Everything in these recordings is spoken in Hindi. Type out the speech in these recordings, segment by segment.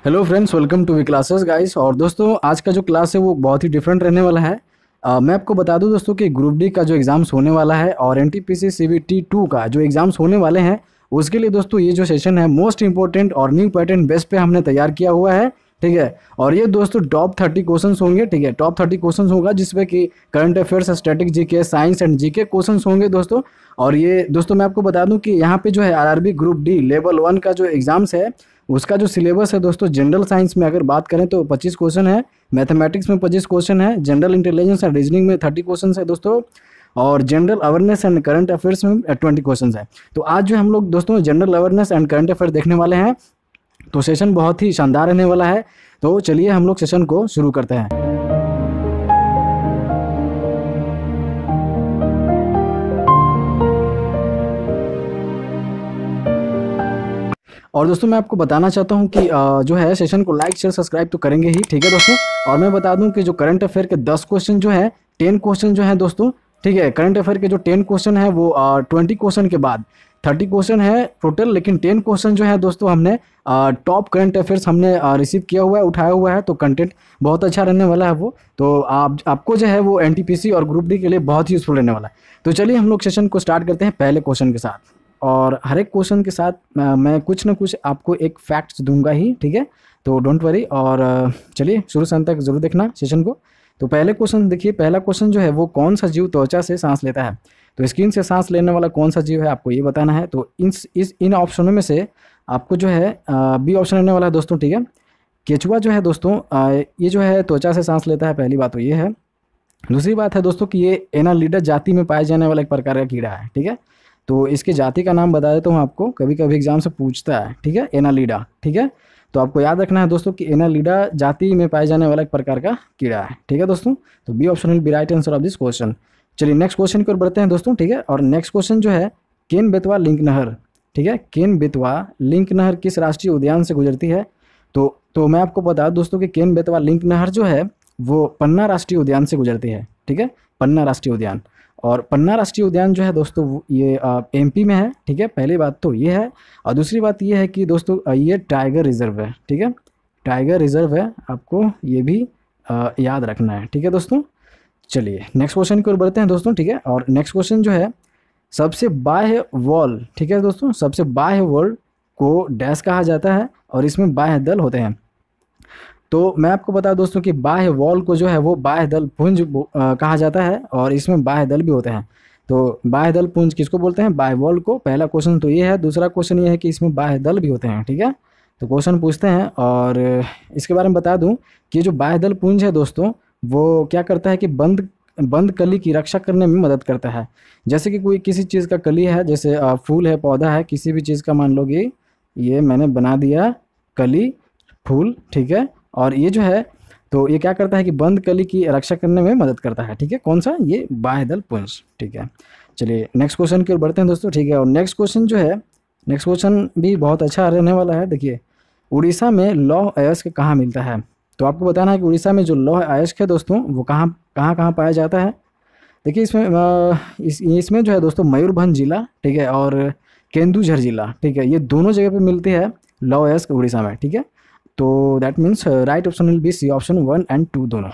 Hello friends, welcome to V classes guys. और दोस्तों, आज का जो क्लास है वो बहुत ही डिफरेंट रहने वाला है। मैं आपको बता दूं दोस्तों कि ग्रुप डी का जो एग्ज़ाम्स होने वाला है और एनटीपीसी सीबीटी 2 का जो एग्ज़ाम्स होने वाले हैं, उसके लिए दोस्तों ये जो सेशन है मोस्ट इंपॉर्टेंट और न्यू पैटर्न बेस पे हमने तैयार किया हुआ है। ठीक है। और ये दोस्तों टॉप 30 क्वेश्चंस होंगे। ठीक है, टॉप 30 क्वेश्चंस होगा जिसमें कि current affairs, static GK, science and GK questions होंगे दोस्तों। और ये दोस्तों मैं आपको बता दूं कि यहाँ पे जो है आरआरबी ग्रुप डी लेवल 1 का जो एग्ज़ाम्स है उसका जो सिलेबस है दोस्तों, जनरल साइंस में अगर बात करें तो 25 क्वेश्चन है, मैथमेटिक्स में 25 क्वेश्चन है, जनरल इंटेलिजेंस एंड रीजनिंग में 30 क्वेश्चन है दोस्तों, और general awareness and current affairs में 20 क्वेश्चन है। तो आज जो हम लोग दोस्तों general awareness and current affair देखने वाले हैं, तो सेशन बहुत ही शानदार रहने वाला है। तो चलिए हम लोग सेशन को शुरू करते हैं। और दोस्तों मैं आपको बताना चाहता हूं कि जो है सेशन को लाइक शेयर सब्सक्राइब तो करेंगे ही। ठीक है दोस्तों। और मैं बता दूं कि जो करंट अफेयर के 10 क्वेश्चन जो है, 10 क्वेश्चन जो है दोस्तों, ठीक है, करंट अफेयर के जो 10 क्वेश्चन है वो 20 क्वेश्चन के बाद 30 क्वेश्चन है टोटल, लेकिन 10 क्वेश्चन जो है दोस्तों हमने टॉप करंट अफेयर्स हमने रिसीव किया हुआ है, उठाया हुआ है। तो कंटेंट बहुत अच्छा रहने वाला है वो। तो आपको जो है वो एनटीपीसी और ग्रुप डी के लिए बहुत ही यूजफुल रहने वाला है। तो चलिए हम लोग सेशन को स्टार्ट करते हैं पहले क्वेश्चन के साथ। और हर एक क्वेश्चन के साथ मैं कुछ ना कुछ आपको एक फैक्ट्स दूंगा ही। ठीक है, तो डोंट वरी। और चलिए शुरू से अंत तक जरूर देखना सेशन को। तो पहले क्वेश्चन देखिए, पहला क्वेश्चन जो है वो कौन सा जीव त्वचा से सांस लेता है। तो स्किन से सांस लेने वाला कौन सा जीव है, आपको ये बताना है। तो इन ऑप्शनों में से आपको जो है बी ऑप्शन रहने वाला है दोस्तों। ठीक है, केचुआ जो है दोस्तों, ये जो है त्वचा से सांस लेता है। पहली बात तो ये है। दूसरी बात है दोस्तों कि ये एनालिडा जाति में पाए जाने वाला एक प्रकार का कीड़ा है। ठीक है, तो इसके जाति का नाम बता देता हूँ आपको, कभी कभी एग्जाम से पूछता है। ठीक है, एनालिडा। ठीक है, तो आपको याद रखना है दोस्तों कि एनालिडा जाति में पाए जाने वाला एक प्रकार का कीड़ा है। ठीक है दोस्तों, तो B option will be right answer of this question. चलिए नेक्स्ट क्वेश्चन की ओर बढ़ते हैं दोस्तों। ठीक है, और नेक्स्ट क्वेश्चन जो है केन बेतवा लिंक नहर। ठीक है, केन बेतवा लिंक नहर किस राष्ट्रीय उद्यान से गुजरती है। तो मैं आपको बता दूं दोस्तों कि केन बेतवा लिंक नहर जो है वो पन्ना राष्ट्रीय उद्यान से गुजरती है। ठीक है, पन्ना राष्ट्रीय उद्यान। और पन्ना राष्ट्रीय उद्यान जो है दोस्तों ये एमपी में है। ठीक है, पहली बात तो ये है। और दूसरी बात ये है कि दोस्तों ये टाइगर रिजर्व है। ठीक है, टाइगर रिजर्व है, आपको ये भी याद रखना है। ठीक है दोस्तों, चलिए नेक्स्ट क्वेश्चन की ओर बढ़ते हैं दोस्तों। ठीक है, और नेक्स्ट क्वेश्चन जो है सबसे बाह्य वॉल। ठीक है दोस्तों, सबसे बाह्य वॉल को डैश कहा जाता है और इसमें बाह्य दल होते हैं। तो मैं आपको बता दोस्तों कि बाह्य वॉल को जो है वो बाह्य दल पुंज कहा जाता है और इसमें बाह्य दल भी होते हैं। तो बाह्य दल पुंज किसको बोलते हैं, बाह्य वॉल को। पहला क्वेश्चन तो ये है। दूसरा क्वेश्चन ये है कि इसमें बाह्य दल भी होते हैं। ठीक है, तो क्वेश्चन पूछते हैं और इसके बारे में बता दूं कि जो बाह्य दल पुंज है दोस्तों वो क्या करता है कि बंद कली की रक्षा करने में मदद करता है। जैसे कि कोई किसी चीज़ का कली है, जैसे फूल है, पौधा है, किसी भी चीज़ का, मान लो कि ये मैंने बना दिया कली, फूल। ठीक है, और ये जो है तो ये क्या करता है कि बंद कली की रक्षा करने में मदद करता है। ठीक है, कौन सा, ये बाह्य दल पुंज। ठीक है, चलिए नेक्स्ट क्वेश्चन की ओर बढ़ते हैं दोस्तों। ठीक है, और नेक्स्ट क्वेश्चन जो है, नेक्स्ट क्वेश्चन भी बहुत अच्छा रहने वाला है। देखिए, उड़ीसा में लौह अयस्क कहाँ मिलता है। तो आपको बताना है कि उड़ीसा में जो लौह अयस्क है दोस्तों वो कहाँ कहाँ कहाँ पाया जाता है। देखिए इसमें इसमें जो है दोस्तों मयूरभंज जिला, ठीक है, और केंदुझर जिला, ठीक है, ये दोनों जगह पे मिलती है लौह अयस्क उड़ीसा में। ठीक है, तो that means right option will be C option 1 and 2 दोनों।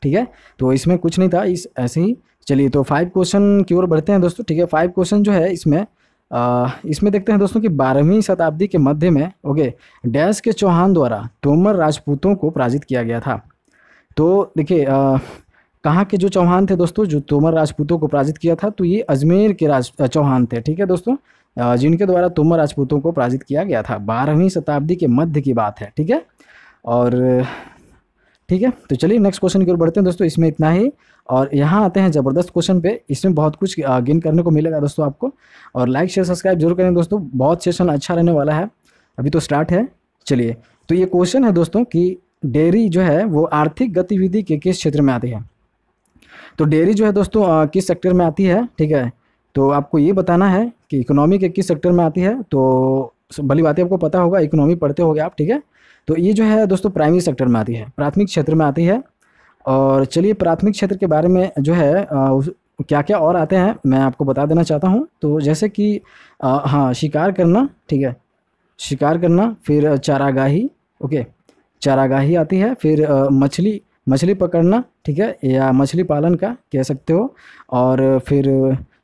ठीक है, तो इसमें कुछ नहीं था, इस ऐसे ही। चलिए तो 5 क्वेश्चन की ओर बढ़ते हैं दोस्तों। ठीक है, 5 क्वेश्चन जो है इसमें देखते हैं दोस्तों कि 12वीं शताब्दी के मध्य में ओके डैश के चौहान द्वारा तोमर राजपूतों को पराजित किया गया था। तो देखिए कहाँ के जो चौहान थे दोस्तों जो तोमर राजपूतों को पराजित किया था, तो ये अजमेर के चौहान थे। ठीक है दोस्तों, जिनके द्वारा तोमर राजपूतों को पराजित किया गया था। 12वीं शताब्दी के मध्य की बात है। ठीक है, और ठीक है, तो चलिए नेक्स्ट क्वेश्चन की ओर बढ़ते हैं दोस्तों। इसमें इतना ही। और यहाँ आते हैं ज़बरदस्त क्वेश्चन पे। इसमें बहुत कुछ गेन करने को मिलेगा दोस्तों आपको। और लाइक शेयर सब्सक्राइब जरूर करें दोस्तों, बहुत सेशन अच्छा रहने वाला है, अभी तो स्टार्ट है। चलिए, तो ये क्वेश्चन है दोस्तों कि डेयरी जो है वो आर्थिक गतिविधि के किस क्षेत्र में आती है। तो डेयरी जो है दोस्तों किस सेक्टर में आती है। ठीक है, तो आपको ये बताना है कि इकोनॉमी के किस सेक्टर में आती है। तो भली बातें आपको पता होगा, इकोनॉमी पढ़ते होगे आप। ठीक है, तो ये जो है दोस्तों प्राइमरी सेक्टर में आती है, प्राथमिक क्षेत्र में आती है। और चलिए प्राथमिक क्षेत्र के बारे में जो है क्या क्या और आते हैं मैं आपको बता देना चाहता हूँ। तो जैसे कि हाँ, शिकार करना। ठीक है, शिकार करना, फिर चारागाही, ओके, चारागाही आती है, फिर मछली मछली पकड़ना, ठीक है, या मछली पालन का कह सकते हो, और फिर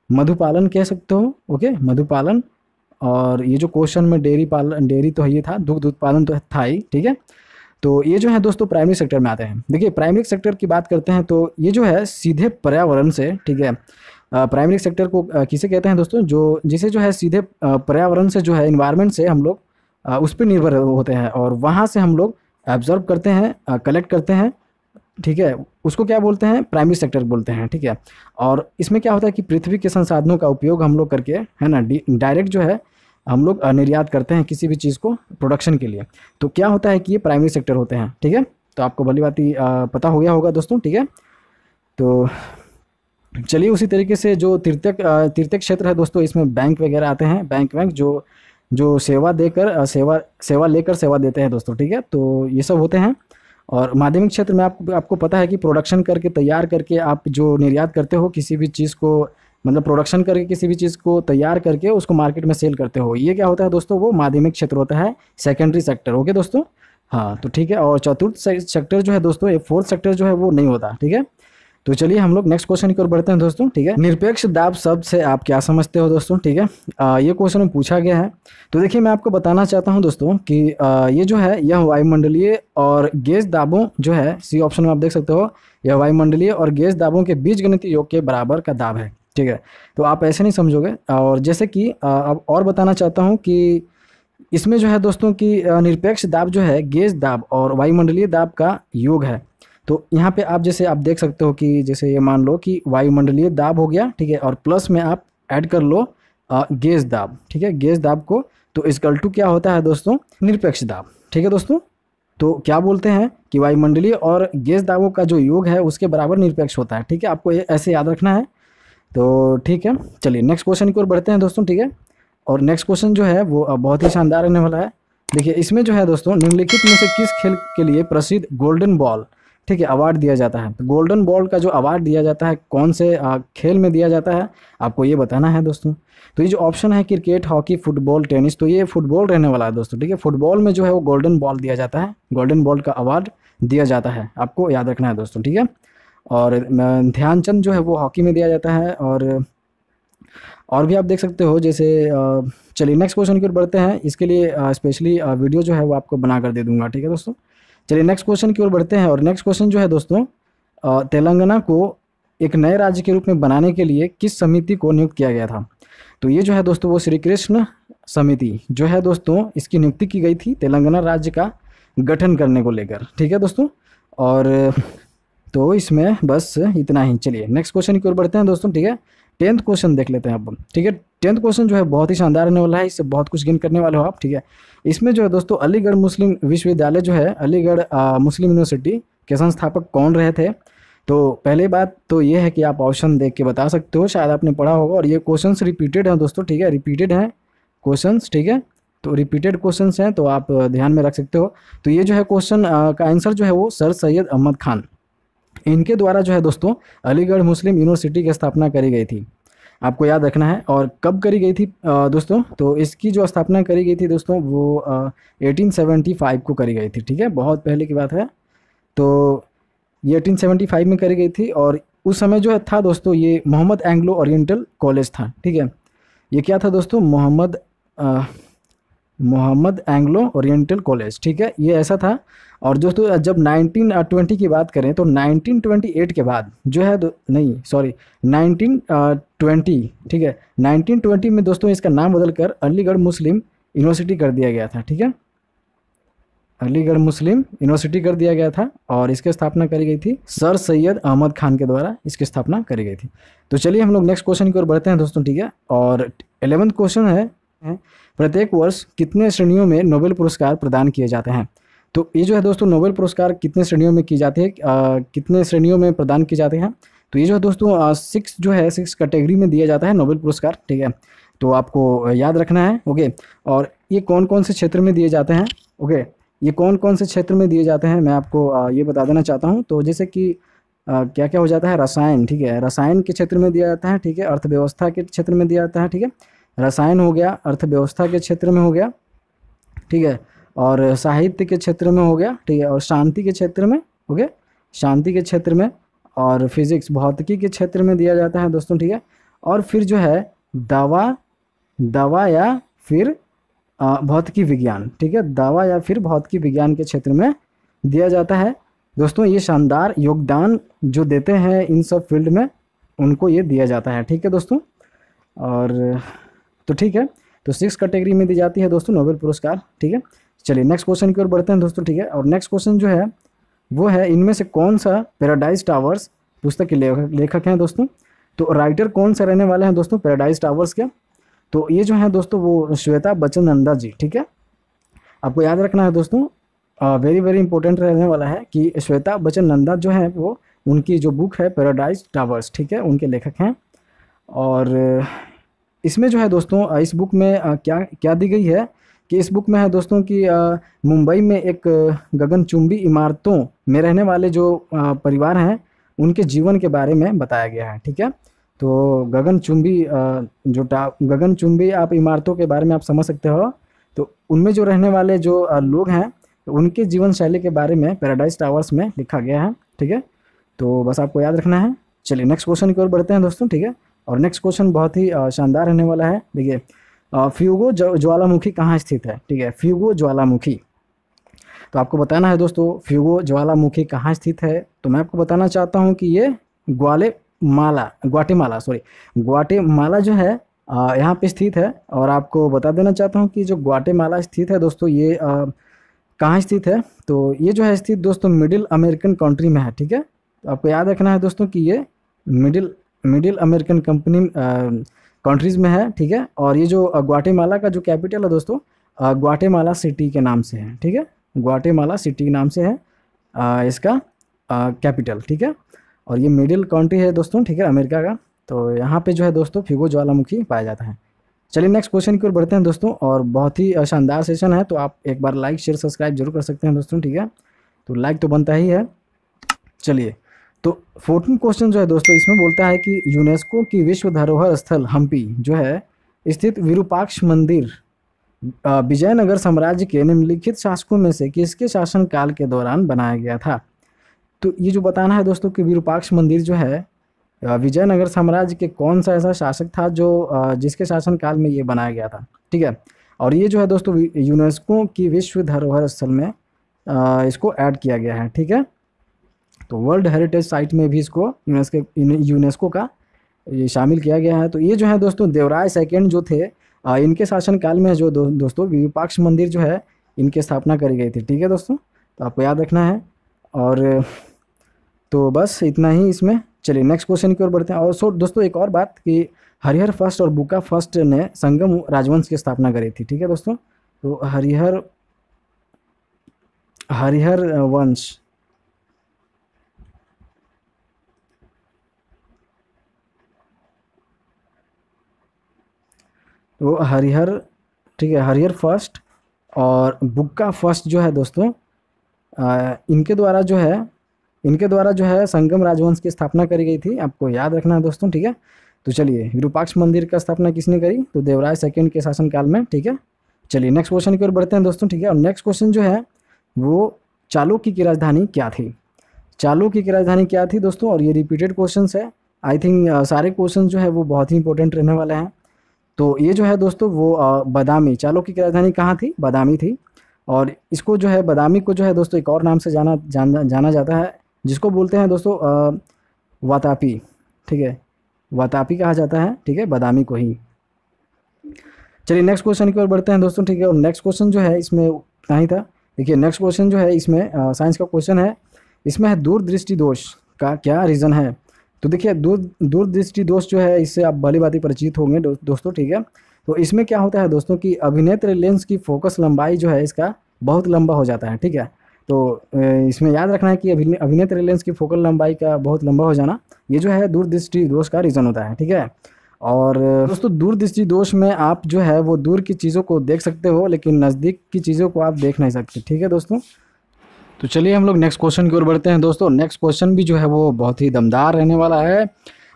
मधुपालन कह सकते हो। ओके, मधुपालन। और ये जो क्वेश्चन में डेयरी पालन, डेयरी तो ये था, दुग्ध उत्पादन तो था ही, ठीक है। तो ये जो है दोस्तों प्राइमरी सेक्टर में आते हैं। देखिए प्राइमरी सेक्टर की बात करते हैं तो ये जो है सीधे पर्यावरण से, ठीक है, प्राइमरी सेक्टर को किसे कहते हैं दोस्तों, जो जिसे जो है सीधे पर्यावरण से, जो है इन्वायरमेंट से हम लोग उस पर निर्भर होते हैं, और वहाँ से हम लोग एब्जॉर्ब करते हैं, कलेक्ट करते हैं, ठीक है, उसको क्या बोलते हैं, प्राइमरी सेक्टर बोलते हैं, ठीक है। और इसमें क्या होता है कि पृथ्वी के संसाधनों का उपयोग हम लोग करके, है ना, डायरेक्ट जो है हम लोग निर्यात करते हैं किसी भी चीज़ को प्रोडक्शन के लिए। तो क्या होता है कि ये प्राइमरी सेक्टर होते हैं, ठीक है। तो आपको भली बात ही पता हो गया होगा दोस्तों, ठीक है। तो चलिए उसी तरीके से जो तृतीयक क्षेत्र है दोस्तों, इसमें बैंक वगैरह आते हैं, बैंक जो जो सेवा देकर सेवा लेकर सेवा देते हैं दोस्तों, ठीक है। तो ये सब होते हैं। और माध्यमिक क्षेत्र में आपको पता है कि प्रोडक्शन करके, तैयार करके आप जो निर्यात करते हो किसी भी चीज़ को, मतलब प्रोडक्शन करके किसी भी चीज़ को तैयार करके उसको मार्केट में सेल करते हो, ये क्या होता है दोस्तों, वो माध्यमिक क्षेत्र होता है, सेकेंडरी सेक्टर। ओके दोस्तों, हाँ तो ठीक है। और चतुर्थ सेक्टर जो है दोस्तों, ये फोर्थ सेक्टर जो है वो नहीं होता, ठीक है। तो चलिए हम लोग नेक्स्ट क्वेश्चन की ओर बढ़ते हैं दोस्तों, ठीक है। निरपेक्ष दाब शब्द से आप क्या समझते हो दोस्तों, ठीक है। ये क्वेश्चन में पूछा गया है। तो देखिए मैं आपको बताना चाहता हूं दोस्तों कि ये जो है यह वायुमंडलीय और गैस दाबों जो है, सी ऑप्शन में आप देख सकते हो, यह वायुमंडलीय और गैस दाबों के बीजगणितीय योग के बराबर का दाब है, ठीक है। तो आप ऐसे नहीं समझोगे। और जैसे कि अब और बताना चाहता हूँ कि इसमें जो है दोस्तों कि निरपेक्ष दाब जो है गैस दाब और वायुमंडलीय दाब का योग है। तो यहाँ पे आप जैसे आप देख सकते हो कि जैसे ये मान लो कि वायुमंडलीय दाब हो गया, ठीक है, और प्लस में आप ऐड कर लो गैस दाब, ठीक है, गैस दाब को। तो इक्वल टू क्या होता है दोस्तों, निरपेक्ष दाब, ठीक है दोस्तों। तो क्या बोलते हैं कि वायुमंडलीय और गैस दाबों का जो योग है उसके बराबर निरपेक्ष होता है, ठीक है। आपको ये ऐसे याद रखना है। तो ठीक है, चलिए नेक्स्ट क्वेश्चन की ओर बढ़ते हैं दोस्तों, ठीक है। और नेक्स्ट क्वेश्चन जो है वो बहुत ही शानदार रहने वाला है। देखिए इसमें जो है दोस्तों, निम्नलिखित में से किस खेल के लिए प्रसिद्ध गोल्डन बॉल, ठीक है, अवार्ड दिया जाता है। तो गोल्डन बॉल का जो अवार्ड दिया जाता है कौन से खेल में दिया जाता है, आपको ये बताना है दोस्तों। तो ये जो ऑप्शन है क्रिकेट, हॉकी, फुटबॉल, टेनिस, तो ये फुटबॉल रहने वाला है दोस्तों, ठीक है। फुटबॉल में जो है वो गोल्डन बॉल दिया जाता है, गोल्डन बॉल का अवार्ड दिया जाता है, आपको याद रखना है दोस्तों, ठीक है। और ध्यानचंद जो है वो हॉकी में दिया जाता है। और भी आप देख सकते हो जैसे चलिए नेक्स्ट क्वेश्चन की ओर बढ़ते हैं। इसके लिए स्पेशली वीडियो जो है वो आपको बना कर दे दूंगा, ठीक है दोस्तों। चलिए नेक्स्ट क्वेश्चन की ओर बढ़ते हैं। और नेक्स्ट क्वेश्चन जो है दोस्तों, तेलंगाना को एक नए राज्य के रूप में बनाने के लिए किस समिति को नियुक्त किया गया था। तो ये जो है दोस्तों वो श्री कृष्ण समिति जो है दोस्तों, इसकी नियुक्ति की गई थी तेलंगाना राज्य का गठन करने को लेकर, ठीक है दोस्तों। और तो इसमें बस इतना ही। चलिए नेक्स्ट क्वेश्चन की ओर बढ़ते हैं दोस्तों, ठीक है। 10th क्वेश्चन देख लेते हैं अब, ठीक है। 10th क्वेश्चन जो है बहुत ही शानदार रहने वाला है, इससे बहुत कुछ गेन करने वाले हो आप, ठीक है। इसमें जो है दोस्तों अलीगढ़ मुस्लिम विश्वविद्यालय जो है, अलीगढ़ मुस्लिम यूनिवर्सिटी के संस्थापक कौन रहे थे। तो पहले बात तो ये है कि आप ऑप्शन देख के बता सकते हो, शायद आपने पढ़ा होगा। और ये क्वेश्चंस रिपीटेड हैं दोस्तों, ठीक है, रिपीटेड हैं क्वेश्चंस, ठीक है। तो रिपीटेड क्वेश्चंस हैं तो आप ध्यान में रख सकते हो। तो ये जो है क्वेश्चन का आंसर जो है वो सर सैयद अहमद खान, इनके द्वारा जो है दोस्तों अलीगढ़ मुस्लिम यूनिवर्सिटी की स्थापना करी गई थी, आपको याद रखना है। और कब करी गई थी दोस्तों, तो इसकी जो स्थापना करी गई थी दोस्तों वो 1875 को करी गई थी, ठीक है, बहुत पहले की बात है। तो ये 1875 में करी गई थी। और उस समय जो है था दोस्तों ये मोहम्मद एंग्लो ओरिएंटल कॉलेज था, ठीक है। ये क्या था दोस्तों, मोहम्मद एंग्लो ओरिएंटल कॉलेज, ठीक है, ये ऐसा था। और दोस्तों जब 1920 की बात करें तो 1928 के बाद जो है नहीं सॉरी 1920, ठीक है, 1920 में दोस्तों इसका नाम बदलकर अलीगढ़ मुस्लिम यूनिवर्सिटी कर दिया गया था, ठीक है, अलीगढ़ मुस्लिम यूनिवर्सिटी कर दिया गया था। और इसकी स्थापना करी गई थी सर सैयद अहमद खान के द्वारा, इसकी स्थापना करी गई थी। तो चलिए हम लोग नेक्स्ट क्वेश्चन की ओर बढ़ते हैं दोस्तों, ठीक है। और 11th क्वेश्चन है, प्रत्येक वर्ष कितने श्रेणियों में नोबेल पुरस्कार प्रदान किए जाते हैं। तो ये जो है दोस्तों नोबेल पुरस्कार कितने श्रेणियों में की जाती है, कितने श्रेणियों में प्रदान किए जाते हैं। तो ये जो है दोस्तों 6 कैटेगरी में दिया जाता है नोबेल पुरस्कार, ठीक है। तो आपको याद रखना है, ओके। और ये कौन कौन से क्षेत्र में दिए जाते हैं, ओके, ये कौन कौन से क्षेत्र में दिए जाते हैं मैं आपको ये बता देना चाहता हूँ। तो जैसे कि क्या क्या हो जाता है, रसायन, ठीक है, रसायन के क्षेत्र में दिया जाता है, ठीक है, अर्थव्यवस्था के क्षेत्र में दिया जाता है, ठीक है, रसायन हो गया, अर्थव्यवस्था के क्षेत्र में हो गया, ठीक है। और साहित्य के क्षेत्र में हो गया, ठीक है, और शांति के क्षेत्र में हो गया, शांति के क्षेत्र में, और फिजिक्स भौतिकी के क्षेत्र में दिया जाता है दोस्तों, ठीक है। और फिर जो है दवा दवा या फिर भौतिकी विज्ञान, ठीक है, दवा या फिर भौतिकी विज्ञान के क्षेत्र में दिया जाता है दोस्तों। ये शानदार योगदान जो देते हैं इन सब फील्ड में, उनको ये दिया जाता है, ठीक है दोस्तों। और तो ठीक है, तो 6 कैटेगरी में दी जाती है दोस्तों नोबेल पुरस्कार, ठीक है। चलिए नेक्स्ट क्वेश्चन की ओर बढ़ते हैं दोस्तों, ठीक है। और नेक्स्ट क्वेश्चन जो है वो है, इनमें से कौन सा पैराडाइज टावर्स पुस्तक के लेखक हैं दोस्तों। तो राइटर कौन से रहने वाले हैं दोस्तों पैराडाइज टावर्स के। तो ये जो है दोस्तों वो श्वेता बच्चन नंदा जी, ठीक है। आपको याद रखना है दोस्तों, वेरी वेरी इंपॉर्टेंट रहने वाला है कि श्वेता बच्चन नंदा जो है वो, उनकी जो बुक है पैराडाइज टावर्स, ठीक है, उनके लेखक हैं। और इसमें जो है दोस्तों इस बुक में क्या क्या दी गई है कि इस बुक में है दोस्तों कि मुंबई में एक गगनचुंबी इमारतों में रहने वाले जो परिवार हैं उनके जीवन के बारे में बताया गया है, ठीक है। तो गगनचुंबी गगनचुंबी आप इमारतों के बारे में आप समझ सकते हो। तो उनमें जो रहने वाले जो लोग हैं उनके जीवन शैली के बारे में पैराडाइज टावर्स में लिखा गया है, ठीक है। तो बस आपको याद रखना है। चलिए नेक्स्ट क्वेश्चन की ओर बढ़ते हैं दोस्तों, ठीक है। और नेक्स्ट क्वेश्चन बहुत ही शानदार रहने वाला है। देखिए फ्यूगो ज्वालामुखी कहाँ स्थित है, ठीक है, फ्यूगो ज्वालामुखी। तो आपको बताना है दोस्तों फ्यूगो ज्वालामुखी कहाँ स्थित है। तो मैं आपको बताना चाहता हूँ कि ये ग्वाटेमाला जो है यहाँ पे स्थित है। और आपको बता देना चाहता हूँ कि जो ग्वाटेमाला स्थित है दोस्तों, ये कहाँ स्थित है। तो ये जो है स्थित दोस्तों मिडिल अमेरिकन कंट्री में है, ठीक है। तो आपको याद रखना है दोस्तों कि ये मिडिल अमेरिकन कंट्रीज़ में है, ठीक है। और ये जो ग्वाटेमाला का जो कैपिटल है दोस्तों, ग्वाटेमाला सिटी के नाम से है, ठीक है, ग्वाटेमाला सिटी के नाम से है इसका कैपिटल, ठीक है। और ये मिडिल कंट्री है दोस्तों, ठीक है, अमेरिका का। तो यहाँ पे जो है दोस्तों फ्यूगो ज्वालामुखी पाया जाता है। चलिए नेक्स्ट क्वेश्चन की ओर बढ़ते हैं दोस्तों। और बहुत ही शानदार सेशन है, तो आप एक बार लाइक शेयर सब्सक्राइब जरूर कर सकते हैं दोस्तों, ठीक है। तो लाइक तो बनता ही है। चलिए तो 14 क्वेश्चन जो है दोस्तों इसमें बोलता है कि यूनेस्को की विश्व धरोहर स्थल हम्पी जो है स्थित विरूपाक्ष मंदिर विजयनगर साम्राज्य के निम्नलिखित शासकों में से किसके शासनकाल के दौरान बनाया गया था। तो ये जो बताना है दोस्तों कि विरूपाक्ष मंदिर जो है विजयनगर साम्राज्य के कौन सा ऐसा शासक था जो जिसके शासनकाल में ये बनाया गया था, ठीक है। और ये जो है दोस्तों यूनेस्को की विश्व धरोहर स्थल में इसको ऐड किया गया है, ठीक है। तो वर्ल्ड हेरिटेज साइट में भी इसको यूनेस्को का ये शामिल किया गया है। तो ये जो है दोस्तों देवराय सेकंड जो थे इनके शासनकाल में जो दोस्तों विरूपाक्ष मंदिर जो है इनकी स्थापना करी गई थी, ठीक है दोस्तों। तो आपको याद रखना है। और तो बस इतना ही इसमें। चलिए नेक्स्ट क्वेश्चन की ओर बढ़ते हैं। और सो दोस्तों एक और बात कि हरिहर फर्स्ट और बुका फर्स्ट ने संगम राजवंश की स्थापना करी थी, ठीक है दोस्तों। तो हरिहर वंश, तो हरिहर, ठीक है, हरिहर फर्स्ट और बुक्का फर्स्ट जो है दोस्तों इनके द्वारा जो है संगम राजवंश की स्थापना करी गई थी। आपको याद रखना है दोस्तों, ठीक है। तो चलिए विरूपाक्ष मंदिर का स्थापना किसने करी, तो देवराय सेकंड के शासनकाल में, ठीक है। चलिए नेक्स्ट क्वेश्चन की ओर बढ़ते हैं दोस्तों, ठीक है। और नेक्स्ट क्वेश्चन जो है वो चालुक्य की राजधानी क्या थी। चालुक्य की राजधानी क्या थी दोस्तों। और ये रिपीटेड क्वेश्चन है, आई थिंक सारे क्वेश्चन जो है वो बहुत ही इंपॉर्टेंट रहने वाले हैं। तो ये जो है दोस्तों वो बादामी, चालुक्य की राजधानी कहाँ थी, बादामी थी। और इसको जो है बादामी को जो है दोस्तों एक और नाम से जाना जाता है जिसको बोलते हैं दोस्तों वातापी, ठीक है, वातापी कहा जाता है, ठीक है, बादामी को ही। चलिए नेक्स्ट क्वेश्चन की ओर बढ़ते हैं दोस्तों, ठीक है। और नेक्स्ट क्वेश्चन जो है इसमें इतना ही था। देखिए नेक्स्ट क्वेश्चन जो है इसमें साइंस का क्वेश्चन है। इसमें है दूरदृष्टि दोष का क्या रीज़न है। तो देखिए दूरदृष्टि दोष जो है इससे आप भली भांति परिचित होंगे दोस्तों, ठीक है। तो इसमें क्या होता है दोस्तों कि अभिनेत्र लेंस की फोकस लंबाई जो है इसका बहुत लंबा हो जाता है, ठीक है। तो इसमें याद रखना है कि अभिनेत्र लेंस की फोकल लंबाई का बहुत लंबा हो जाना ये जो है दूरदृष्टि दोष का रीज़न होता है, ठीक है। और दोस्तों दूरदृष्टि दोष में आप जो है वो दूर की चीज़ों को देख सकते हो लेकिन नज़दीक की चीज़ों को आप देख नहीं सकते, ठीक है दोस्तों। तो चलिए हम लोग नेक्स्ट क्वेश्चन की ओर बढ़ते हैं दोस्तों। नेक्स्ट क्वेश्चन भी जो है वो बहुत ही दमदार रहने वाला है।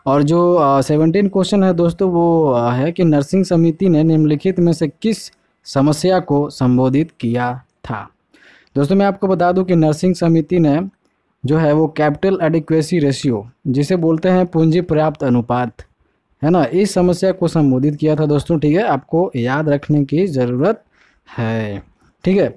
और जो 17 क्वेश्चन है दोस्तों वो है कि नर्सिंग समिति ने निम्नलिखित में से किस समस्या को संबोधित किया था। दोस्तों मैं आपको बता दूं कि नरसिंह समिति ने जो है वो कैपिटल एडिक्वेसी रेशियो, जिसे बोलते हैं पूंजी पर्याप्त अनुपात, है ना, इस समस्या को संबोधित किया था दोस्तों। ठीक है, आपको याद रखने की ज़रूरत है। ठीक है,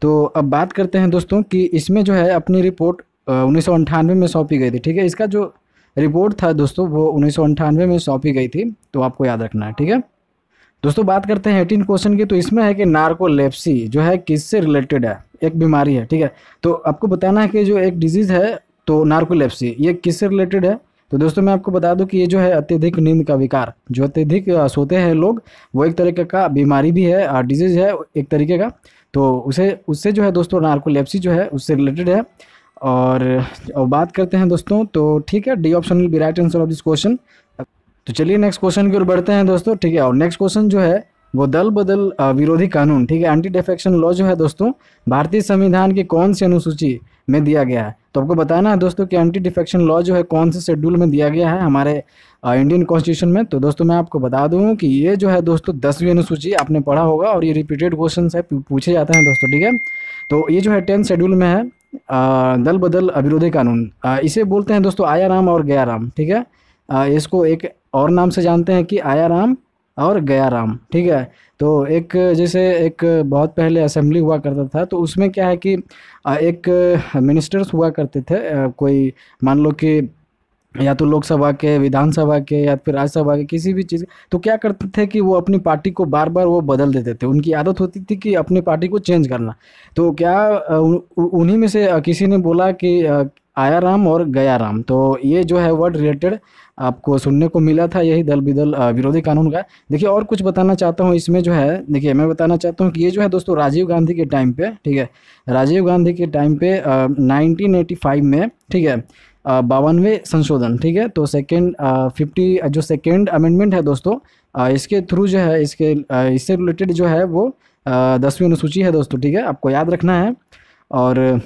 तो अब बात करते हैं दोस्तों कि इसमें जो है अपनी रिपोर्ट 1998 में सौंपी गई थी। ठीक है, इसका जो रिपोर्ट था दोस्तों वो 1998 में सौंपी गई थी, तो आपको याद रखना है। ठीक है दोस्तों, बात करते हैं 18 क्वेश्चन की। तो इसमें है कि नार्कोलेप्सी जो है किससे रिलेटेड है, एक बीमारी है। ठीक है, तो आपको बताना है कि जो एक डिजीज़ है तो नार्कोलेप्सी ये किससे रिलेटेड है। तो दोस्तों मैं आपको बता दूं कि ये जो है अत्यधिक नींद का विकार, जो अत्यधिक सोते हैं लोग, वो एक तरीके का बीमारी भी है, डिजीज़ है एक तरीके का। तो उससे जो है दोस्तों नार्कोलेप्सी जो है उससे रिलेटेड है। और बात करते हैं दोस्तों, तो ठीक है, D option will be right answer of this question. तो चलिए नेक्स्ट क्वेश्चन की ओर बढ़ते हैं दोस्तों। ठीक है, और नेक्स्ट क्वेश्चन जो है वो दल बदल विरोधी कानून, ठीक है, एंटी डिफेक्शन लॉ जो है दोस्तों भारतीय संविधान की कौन सी अनुसूची में दिया गया है। तो आपको बताना है दोस्तों कि एंटी डिफेक्शन लॉ जो है कौन से शेड्यूल में दिया गया है हमारे इंडियन कॉन्स्टिट्यूशन में। तो दोस्तों मैं आपको बता दूं कि ये जो है दोस्तों 10वीं अनुसूची, आपने पढ़ा होगा और ये रिपीटेड क्वेश्चन है, पूछे जाते हैं दोस्तों। ठीक है, तो ये जो है 10th शेड्यूल में है दल बदल विरोधी कानून। इसे बोलते हैं दोस्तों आया राम और गया राम। ठीक है, इसको एक और नाम से जानते हैं कि आया राम और गया राम। ठीक है, तो एक जैसे एक बहुत पहले असेंबली हुआ करता था, तो उसमें क्या है कि एक मिनिस्टर्स हुआ करते थे, कोई मान लो कि या तो लोकसभा के, विधानसभा के, या फिर राज्यसभा के, किसी भी चीज़। तो क्या करते थे कि वो अपनी पार्टी को बार बार वो बदल देते थे, उनकी आदत होती थी कि अपनी पार्टी को चेंज करना। तो क्या उन्हीं में से किसी ने बोला कि आया राम और गया राम, तो ये जो है वर्ड रिलेटेड आपको सुनने को मिला था, यही दल बदल विरोधी कानून का। देखिए और कुछ बताना चाहता हूँ इसमें जो है, देखिए मैं बताना चाहता हूँ कि ये जो है दोस्तों राजीव गांधी के टाइम पे, ठीक है, राजीव गांधी के टाइम पे 1985 में, ठीक है, 52वें संशोधन, ठीक है, तो सेकेंड 50 जो सेकेंड अमेंडमेंट है दोस्तों, इसके थ्रू जो है इससे रिलेटेड जो है वो 10वीं अनुसूची है दोस्तों। ठीक है, आपको याद रखना है। और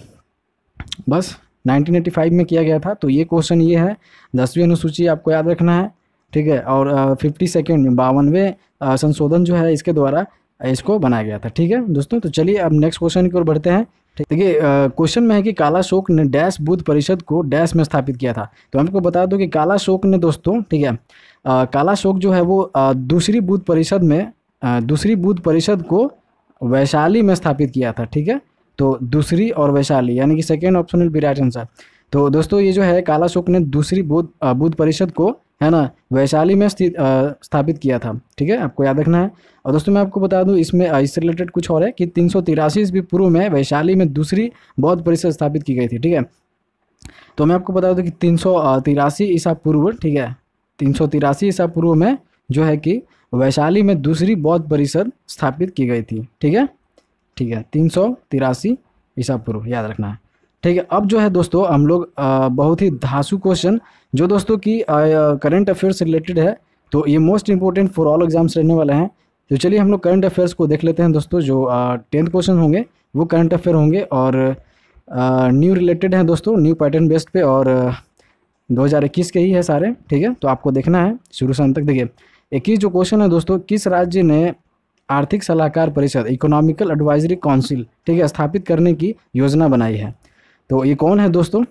बस 1985 में किया गया था, तो ये क्वेश्चन ये है, 10वीं अनुसूची आपको याद रखना है। ठीक है, और 52वें 52वें संशोधन जो है इसके द्वारा इसको बनाया गया था। ठीक है दोस्तों, तो चलिए अब नेक्स्ट क्वेश्चन की ओर बढ़ते हैं। देखिए क्वेश्चन में है कि कालाशोक ने डैश बुद्ध परिषद को डैश में स्थापित किया था। तो हमको बता दो कि कालाशोक ने दोस्तों, ठीक है, कालाशोक जो है वो दूसरी बुद्ध परिषद को वैशाली में स्थापित किया था। ठीक है, तो दूसरी और वैशाली, यानी कि second option will be right answer. तो दोस्तों ये जो है कालाशोक ने दूसरी बुद्ध परिषद को, है ना, वैशाली में स्थापित किया था। ठीक है, आपको याद रखना है। और दोस्तों मैं आपको बता दूं इसमें इससे रिलेटेड कुछ और है कि 383 ईस्वी पूर्व में वैशाली में दूसरी बौद्ध परिषद स्थापित की गई थी। ठीक है, तो मैं आपको बता दूं कि 383 ईसा पूर्व, ठीक है, 383 ईसा पूर्व में जो है कि वैशाली में दूसरी बौद्ध परिषद स्थापित की गई थी। ठीक है, 383 ईसा पूर्व, याद रखना है। ठीक है, अब जो है दोस्तों हम लोग बहुत ही धांसू क्वेश्चन जो दोस्तों की करंट अफेयर्स से रिलेटेड है, तो ये most important for all exams रहने वाले हैं। तो चलिए हम लोग करंट अफेयर्स को देख लेते हैं दोस्तों। जो 10th क्वेश्चन होंगे वो करंट अफेयर होंगे और न्यू रिलेटेड हैं दोस्तों, न्यू पैटर्न बेस्ड पे, और 2021 के ही है सारे। ठीक है, तो आपको देखना है शुरू से अंत तक। देखिए 21 जो क्वेश्चन है दोस्तों, किस राज्य ने आर्थिक सलाहकार परिषद, इकोनॉमिकल एडवाइजरी काउंसिल, ठीक है, स्थापित करने की योजना बनाई है। तो ये कौन है दोस्तों?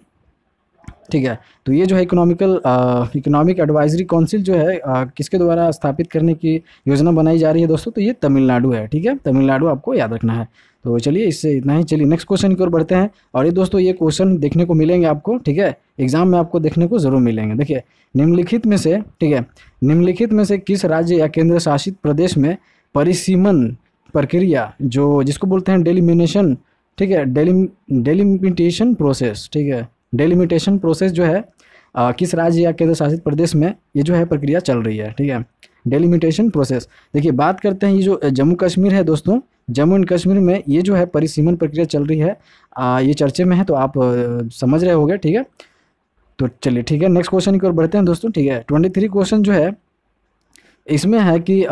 ठीक है, तो ये जो है इकोनॉमिक एडवाइजरी काउंसिल जो है किसके द्वारा स्थापित करने की योजना बनाई जा रही है दोस्तों? तो ये तमिलनाडु है। ठीक है, तमिलनाडु आपको याद रखना है। तो चलिए इससे इतना ही। चलिए नेक्स्ट क्वेश्चन की ओर बढ़ते हैं। और ये दोस्तों ये क्वेश्चन देखने को मिलेंगे आपको, ठीक है, एग्जाम में आपको देखने को जरूर मिलेंगे। देखिए निम्नलिखित में से, ठीक है, निम्नलिखित में से किस राज्य या केंद्र शासित प्रदेश में परिसीमन प्रक्रिया, जो जिसको बोलते हैं डेलिमिनेशन, ठीक है, डेलिमिटेशन प्रोसेस, ठीक है, डेलिमिटेशन प्रोसेस जो है किस राज्य या केंद्र शासित प्रदेश में ये जो है प्रक्रिया चल रही है? ठीक है, डेलिमिटेशन प्रोसेस। देखिए बात करते हैं ये जो जम्मू कश्मीर है दोस्तों, जम्मू एंड कश्मीर में ये जो है परिसीमन प्रक्रिया चल रही है, ये चर्चे में है, तो आप समझ रहे होंगे। ठीक है, तो चलिए ठीक है, नेक्स्ट क्वेश्चन की ओर बढ़ते हैं दोस्तों। ठीक है, 23 क्वेश्चन जो है इसमें है कि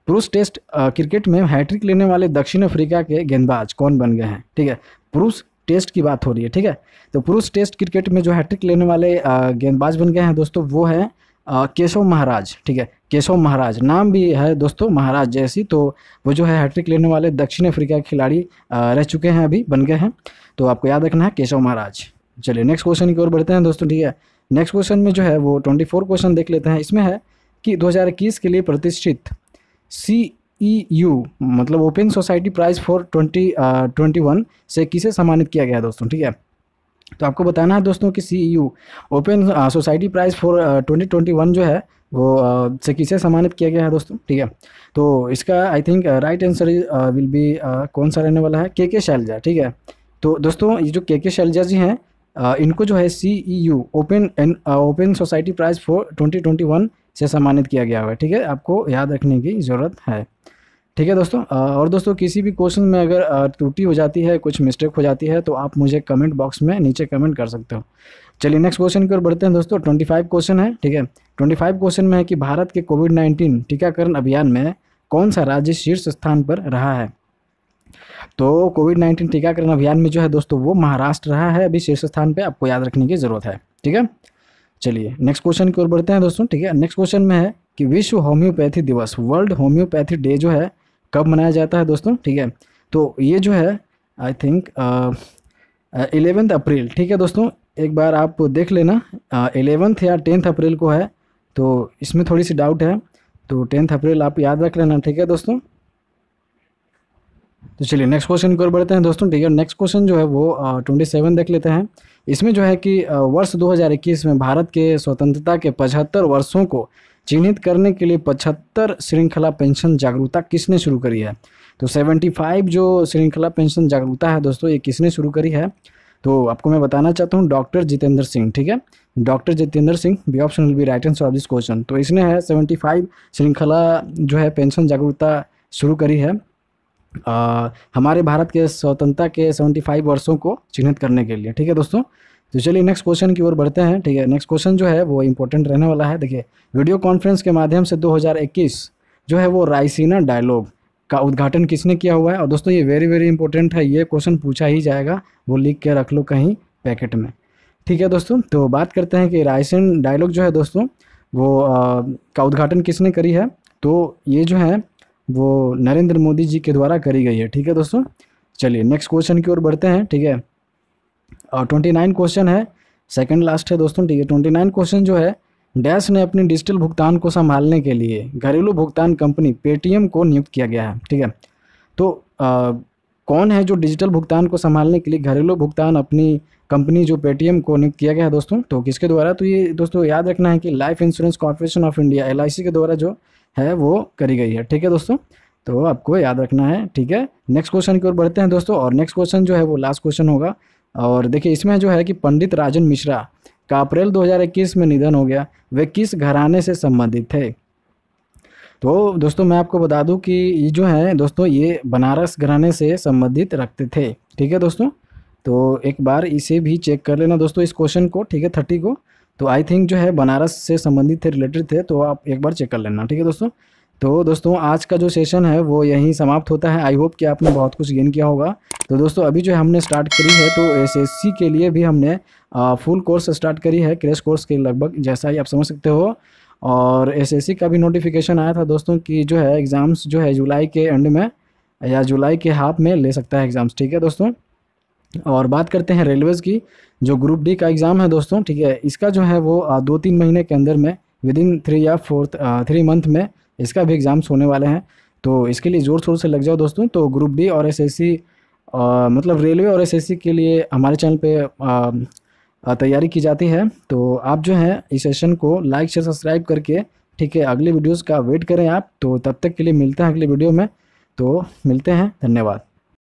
पुरुष टेस्ट क्रिकेट में हैट्रिक लेने वाले दक्षिण अफ्रीका के गेंदबाज कौन बन गए हैं? ठीक है, पुरुष टेस्ट की बात हो रही है। ठीक है, तो पुरुष टेस्ट क्रिकेट में जो हैट्रिक लेने वाले गेंदबाज बन गए हैं दोस्तों वो है केशव महाराज, ठीक है, केशव महाराज नाम भी है दोस्तों महाराज जैसी। तो वो जो है हैट्रिक लेने वाले दक्षिण अफ्रीका के खिलाड़ी रह चुके हैं, अभी बन गए हैं। तो आपको याद रखना है केशव महाराज। चलिए नेक्स्ट क्वेश्चन की ओर बढ़ते हैं दोस्तों, ठीक है। नेक्स्ट क्वेश्चन में जो है वो 24 क्वेश्चन देख लेते हैं। इसमें है कि 2021 के लिए प्रतिष्ठित CEU मतलब ओपन सोसाइटी प्राइज़ फॉर 2021 से किसे सम्मानित किया गया है दोस्तों, ठीक है। तो आपको बताना है दोस्तों कि CEU open society prize for 2021 जो है वो से किसे सम्मानित किया गया है दोस्तों, ठीक है। तो इसका I think right answer will be कौन सा रहने वाला है, के शैलजा, ठीक है। तो दोस्तों ये जो के शैलजा जी हैं इनको जो है CEU open society prize for 2021 से सम्मानित किया गया हुआ है, ठीक है। आपको याद रखने की ज़रूरत है, ठीक है दोस्तों। और दोस्तों किसी भी क्वेश्चन में अगर त्रुटि हो जाती है, कुछ मिस्टेक हो जाती है, तो आप मुझे कमेंट बॉक्स में नीचे कमेंट कर सकते हो। चलिए नेक्स्ट क्वेश्चन की ओर बढ़ते हैं दोस्तों। 25 क्वेश्चन है, ठीक है। 25 क्वेश्चन में है कि भारत के कोविड-19 टीकाकरण अभियान में कौन सा राज्य शीर्ष स्थान पर रहा है। तो कोविड-19 टीकाकरण अभियान में जो है दोस्तों वो महाराष्ट्र रहा है अभी शीर्ष स्थान पे, आपको याद रखने की ज़रूरत है, ठीक है। चलिए नेक्स्ट क्वेश्चन की ओर बढ़ते हैं दोस्तों, ठीक है। नेक्स्ट क्वेश्चन में है कि विश्व होम्योपैथी दिवस, वर्ल्ड होम्योपैथी डे जो है कब मनाया जाता है दोस्तों, ठीक है। तो ये जो है आई थिंक 11 अप्रैल, ठीक है दोस्तों। एक बार आप देख लेना 11 या 10 अप्रैल को है, तो इसमें थोड़ी सी डाउट है, तो 10 अप्रैल आप याद रख लेना, ठीक है दोस्तों। तो चलिए नेक्स्ट क्वेश्चन की ओर बढ़ते हैं दोस्तों, ठीक है। नेक्स्ट क्वेश्चन जो है वो 27 देख लेते हैं। इसमें जो है कि वर्ष 2021 में भारत के स्वतंत्रता के 75 वर्षों को चिन्हित करने के लिए 75 श्रृंखला पेंशन जागरूकता किसने शुरू करी है। तो 75 जो श्रृंखला पेंशन जागरूकता है दोस्तों, ये किसने शुरू करी है, तो आपको मैं बताना चाहता हूँ डॉक्टर जितेंद्र सिंह, ठीक है। Doctor Jitendra Singh, B option will be right answer of this question. तो इसने है 75 श्रृंखला जो है पेंशन जागरूकता शुरू करी है हमारे भारत के स्वतंत्रता के 75 वर्षों को चिन्हित करने के लिए, ठीक है दोस्तों। तो चलिए नेक्स्ट क्वेश्चन की ओर बढ़ते हैं, ठीक है। नेक्स्ट क्वेश्चन जो है वो इंपॉर्टेंट रहने वाला है। देखिए वीडियो कॉन्फ्रेंस के माध्यम से 2021 जो है वो रायसीना डायलॉग का उद्घाटन किसने किया हुआ है। और दोस्तों ये वेरी इंपॉर्टेंट है, ये क्वेश्चन पूछा ही जाएगा, वो लिख के रख लो कहीं पैकेट में, ठीक है दोस्तों। तो बात करते हैं कि रायसीना डायलॉग जो है दोस्तों वो का उद्घाटन किसने करी है। तो ये जो है वो नरेंद्र मोदी जी के द्वारा करी गई है, ठीक है दोस्तों। चलिए नेक्स्ट क्वेश्चन की ओर बढ़ते हैं, ठीक है। और 29 क्वेश्चन है, सेकंड लास्ट है दोस्तों, ठीक है। 29 क्वेश्चन जो है डैश ने अपनी डिजिटल भुगतान को संभालने के लिए घरेलू भुगतान कंपनी पेटीएम को नियुक्त किया गया है, ठीक है। तो कौन है जो डिजिटल भुगतान को संभालने के लिए घरेलू भुगतान अपनी कंपनी जो पेटीएम को नियुक्त किया गया है दोस्तों, तो किसके द्वारा। तो ये दोस्तों याद रखना है कि life insurance corporation of India LIC के द्वारा जो है वो करी गई है, ठीक है दोस्तों। तो आपको याद रखना है, ठीक है। नेक्स्ट क्वेश्चन की ओर बढ़ते हैं दोस्तों। और नेक्स्ट क्वेश्चन जो है वो लास्ट क्वेश्चन होगा। और देखिए इसमें जो है कि पंडित राजन मिश्रा का अप्रैल 2021 में निधन हो गया, वे किस घराने से संबंधित थे। तो दोस्तों मैं आपको बता दूं कि ये जो है दोस्तों ये बनारस घराने से संबंधित रखते थे, ठीक है दोस्तों। तो एक बार इसे भी चेक कर लेना दोस्तों इस क्वेश्चन को, ठीक है 30 को। तो आई थिंक जो है बनारस से संबंधित थे, रिलेटेड थे, तो आप एक बार चेक कर लेना, ठीक है दोस्तों। तो दोस्तों आज का जो सेशन है वो यहीं समाप्त होता है। आई होप कि आपने बहुत कुछ गेन किया होगा। तो दोस्तों अभी जो हमने स्टार्ट करी है तो SSC के लिए भी हमने फुल कोर्स स्टार्ट करी है, क्रैश कोर्स के लगभग, जैसा ही आप समझ सकते हो। और SSC का भी नोटिफिकेशन आया था दोस्तों कि जो है एग्ज़ाम्स जो है जुलाई के एंड में या जुलाई के हाफ में ले सकता है एग्ज़ाम्स, ठीक है दोस्तों। और बात करते हैं रेलवेज़ की, जो ग्रुप डी का एग्ज़ाम है दोस्तों, ठीक है, इसका जो है वो 2-3 महीने के अंदर में विदिन 3 मंथ में इसका भी एग्ज़ाम्स होने वाले हैं। तो इसके लिए ज़ोर शोर से लग जाओ दोस्तों। तो ग्रुप डी और SSC मतलब रेलवे और SSC के लिए हमारे चैनल पे तैयारी की जाती है। तो आप जो है इस सेशन को लाइक शेयर सब्सक्राइब करके, ठीक है, अगली वीडियोज़ का वेट करें आप। तो तब तक के लिए मिलते हैं अगली वीडियो में, तो मिलते हैं, धन्यवाद।